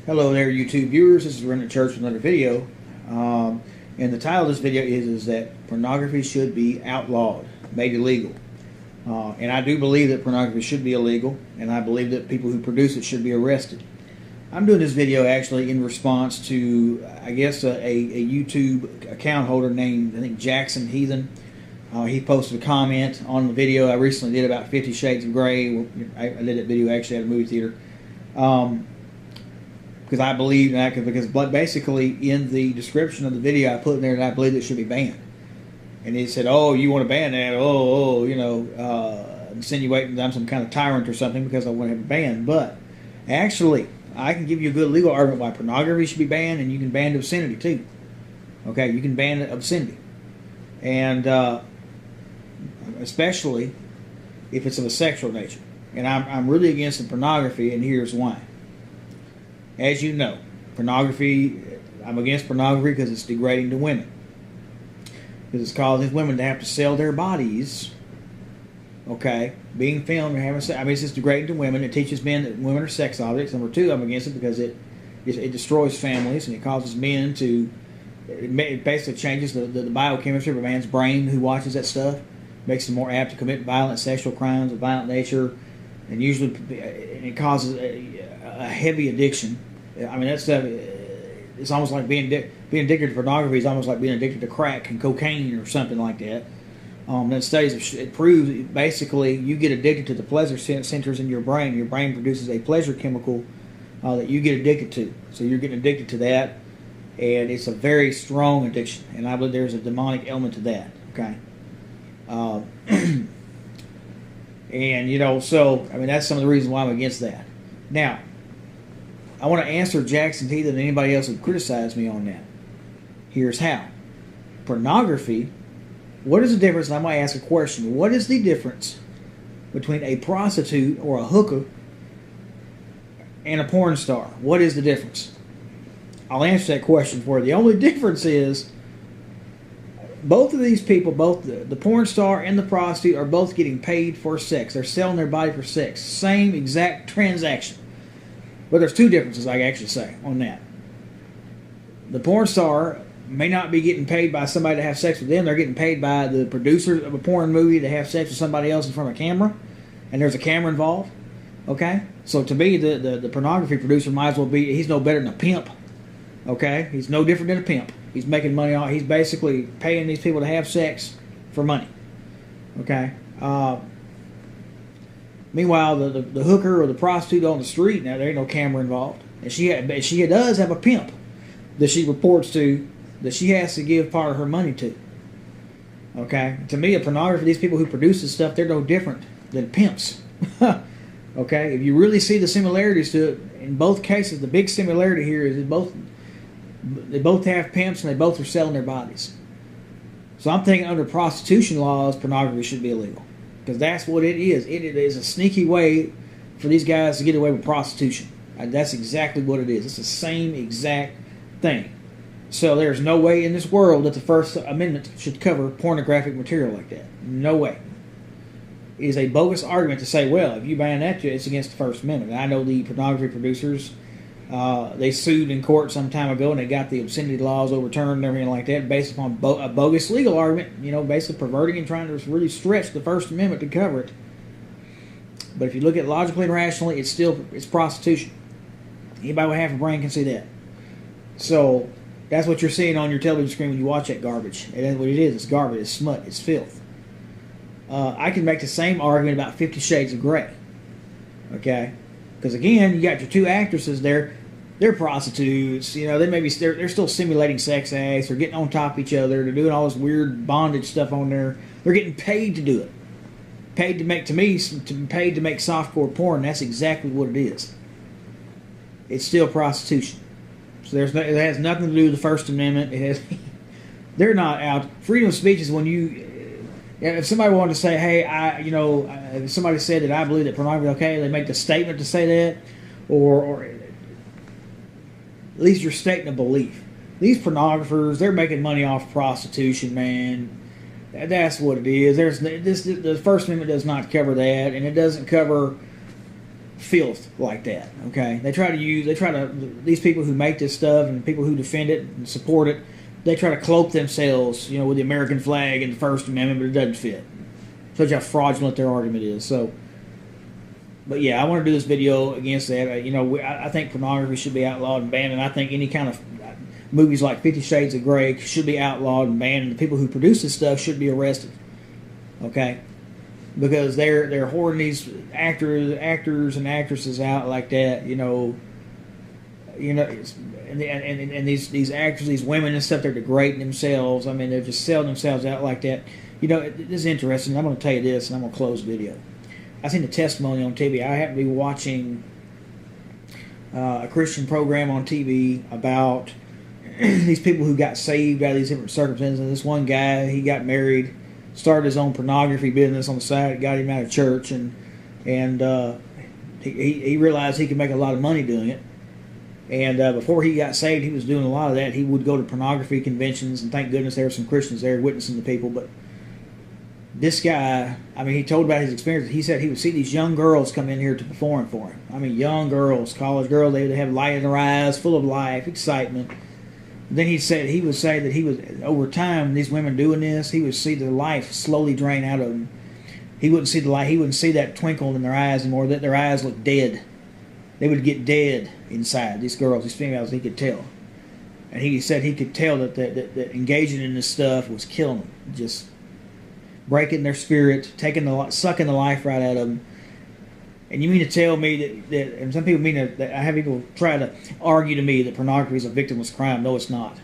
Hello there, YouTube viewers. This is Remnant Church with another video. And the title of this video is that pornography should be outlawed, made illegal. And I do believe that pornography should be illegal, and I believe that people who produce it should be arrested. I'm doing this video actually in response to, I guess, a YouTube account holder named, I think, Jackson Heathen. He posted a comment on the video I recently did about 50 Shades of Grey. I did that video actually at a movie theater. Because I believe that, because basically in the description of the video I put in there that I believe it should be banned. And he said, "Oh, you want to ban that? Insinuating that I'm some kind of tyrant or something because I want to have it banned." But actually, I can give you a good legal argument why pornography should be banned, and you can ban obscenity too. Okay, you can ban obscenity, and especially if it's of a sexual nature. And I'm really against the pornography, and here's why. As you know, pornography, I'm against pornography because it's degrading to women. Because it's causing women to have to sell their bodies, okay, being filmed or having sex. I mean, it's just degrading to women. It teaches men that women are sex objects. Number two, I'm against it because it destroys families, and it causes men to, it basically changes the biochemistry of a man's brain who watches that stuff. Makes them more apt to commit violent sexual crimes of violent nature, and usually it causes a heavy addiction. I mean, that stuff, it's almost like being addicted to pornography is almost like being addicted to crack and cocaine or something like that. Then studies it proves basically you get addicted to the pleasure centers in your brain. Your brain produces a pleasure chemical that you get addicted to. So you're getting addicted to that, and it's a very strong addiction. And I believe there's a demonic element to that. Okay. And so I mean that's some of the reasons why I'm against that. Now, I want to answer Jackson Heathen and anybody else who criticized me on that. Here's how. Pornography, what is the difference? And I might ask a question. What is the difference between a prostitute or a hooker and a porn star? What is the difference? I'll answer that question for you. The only difference is both of these people, both the porn star and the prostitute, are both getting paid for sex. They're selling their body for sex. Same exact transaction. But there's two differences I can actually say on that. The porn star may not be getting paid by somebody to have sex with them. They're getting paid by the producer of a porn movie to have sex with somebody else in front of a camera. And there's a camera involved. Okay? So to me, the pornography producer might as well be, he's no better than a pimp. Okay? He's no different than a pimp. He's making money off. He's basically paying these people to have sex for money. Okay? Meanwhile, the hooker or the prostitute on the street, now there ain't no camera involved. And she does have a pimp that she reports to, that she has to give part of her money to. Okay? To me, a pornography, these people who produce this stuff, they're no different than pimps. Okay? If you really see the similarities to it, in both cases, the big similarity here is they both have pimps and they both are selling their bodies. So I'm thinking under prostitution laws, pornography should be illegal. Because that's what it is. It is a sneaky way for these guys to get away with prostitution. That's exactly what it is. It's the same exact thing. So there's no way in this world that the First Amendment should cover pornographic material like that. No way. It is a bogus argument to say, well, if you ban that, it's against the First Amendment. And I know the pornography producers, they sued in court some time ago, and they got the obscenity laws overturned and everything like that based upon a bogus legal argument, basically perverting and trying to really stretch the First Amendment to cover it. But if you look at it logically and rationally, it's prostitution. Anybody with half a brain can see that. So that's what you're seeing on your television screen when you watch that garbage. And that's what it is. It's garbage. It's smut. It's filth. I can make the same argument about 50 Shades of Grey. Okay? Because again, you got your two actresses there. They're prostitutes. They're still simulating sex acts. They're getting on top of each other. They're doing all this weird bondage stuff on there. They're getting paid to do it. Paid to make softcore porn. That's exactly what it is. It's still prostitution. So it has nothing to do with the First Amendment. They're not out. Freedom of speech is when if somebody wanted to say, hey, if somebody said that I believe that pornography is okay, they make the statement to say that, or at least you're stating a belief. These pornographers, they're making money off prostitution, man. That's what it is. The First Amendment does not cover that, and it doesn't cover filth like that. Okay, these people who make this stuff and people who defend it and support it, they try to cloak themselves, with the American flag and the First Amendment, but it doesn't fit. Shows how fraudulent their argument is. So, but yeah, I want to do this video against that. I think pornography should be outlawed and banned, and I think any kind of movies like 50 Shades of Grey should be outlawed and banned, and the people who produce this stuff should be arrested. Okay, because they're hoarding these actors and actresses out like that. And these actors, these women and stuff, they're degrading themselves. I mean, they're just selling themselves out like that. This is interesting. I'm going to tell you this, and I'm going to close the video. I seen the testimony on TV. I happened to be watching a Christian program on TV about these people who got saved out of these different circumstances. And this one guy, he got married, started his own pornography business on the side, got him out of church, and he realized he could make a lot of money doing it. And before he got saved, he was doing a lot of that. He would go to pornography conventions, and thank goodness there were some Christians there witnessing to people. But this guy, he told about his experience. He said he would see these young girls come in here to perform for him. Young girls, college girls, they would have light in their eyes, full of life, excitement. Then he would say that he was, over time, these women doing this, he would see the life slowly drain out of them. He wouldn't see the light. He wouldn't see that twinkle in their eyes anymore. That their eyes looked dead. They would get dead inside. These girls, these females, he could tell. And he said he could tell that engaging in this stuff was killing them, just breaking their spirit, sucking the life right out of them. And you mean to tell me that and some people mean that I have people try to argue to me that pornography is a victimless crime. No, it's not.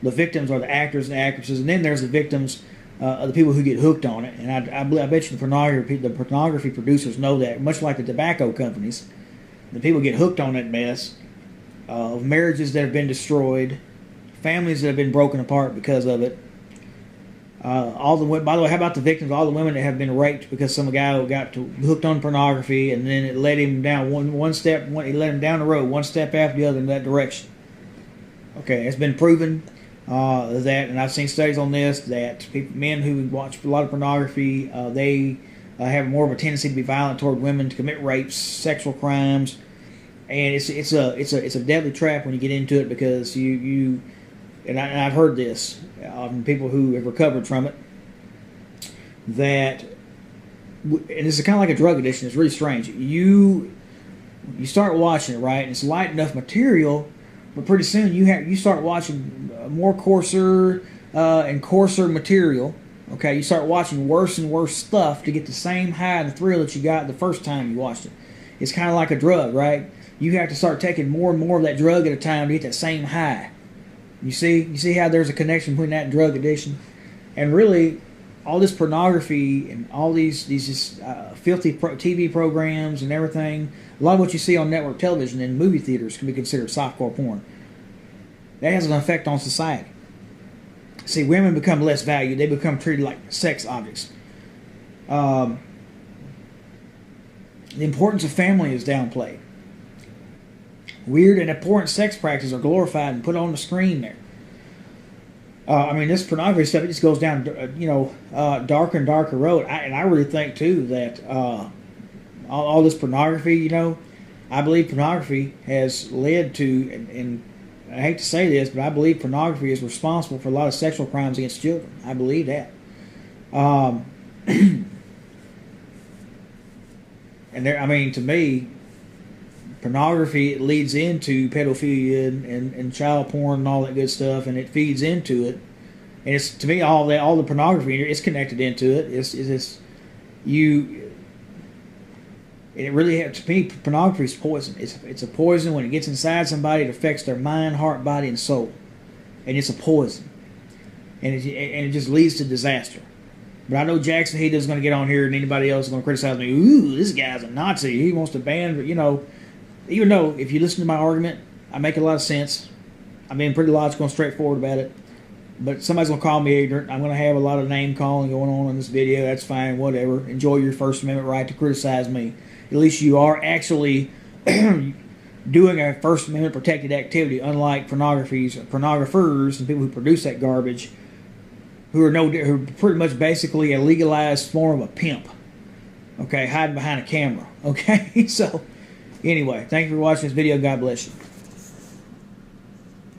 The victims are the actors and actresses, and then there's the victims of the people who get hooked on it. And I bet you the pornography producers know that, much like the tobacco companies. The people get hooked on that mess of marriages that have been destroyed, families that have been broken apart because of it. By the way, how about the victims? All the women that have been raped because some guy got hooked on pornography, and then it led him down one step. He led him down the road, one step after the other in that direction. Okay, it's been proven that, and I've seen studies on this, that men who watch a lot of pornography, they have more of a tendency to be violent toward women, to commit rapes, sexual crimes, and it's a deadly trap when you get into it, because I've heard this from people who have recovered from it, that, and this is kind of like a drug addiction. It's really strange. You start watching it, right, and it's light enough material, but pretty soon you start watching more coarser and coarser material. Okay, you start watching worse and worse stuff to get the same high and thrill that you got the first time you watched it. It's kind of like a drug, right? You have to start taking more and more of that drug at a time to get that same high. You see how there's a connection between that and drug addiction? And really, all this pornography and all these filthy TV programs and everything, a lot of what you see on network television and movie theaters can be considered softcore porn. That has an effect on society. See, women become less valued. They become treated like sex objects. The importance of family is downplayed. Weird and abhorrent sex practices are glorified and put on the screen there. This pornography stuff, it just goes down, darker and darker road. And I really think, too, that all this pornography, I believe pornography has led to, and I hate to say this, but I believe pornography is responsible for a lot of sexual crimes against children. I believe that. To me, pornography, it leads into pedophilia and child porn and all that good stuff, and it feeds into it. And it's, to me, all the pornography, it's connected into it. And it really, to me, pornography is poison. It's a poison. When it gets inside somebody, it affects their mind, heart, body, and soul. And it's a poison. And it just leads to disaster. But I know Jackson Heath is going to get on here, and anybody else is going to criticize me. Ooh, this guy's a Nazi. He wants to ban, even though if you listen to my argument, I make a lot of sense. I'm being pretty logical and straightforward about it. But somebody's going to call me ignorant. I'm going to have a lot of name calling going on in this video. That's fine, whatever. Enjoy your First Amendment right to criticize me. At least you are actually doing a First Amendment protected activity, unlike pornographers and people who produce that garbage, who are pretty much basically a legalized form of a pimp. Okay, hiding behind a camera. Okay, so Anyway, thank you for watching this video. God bless you.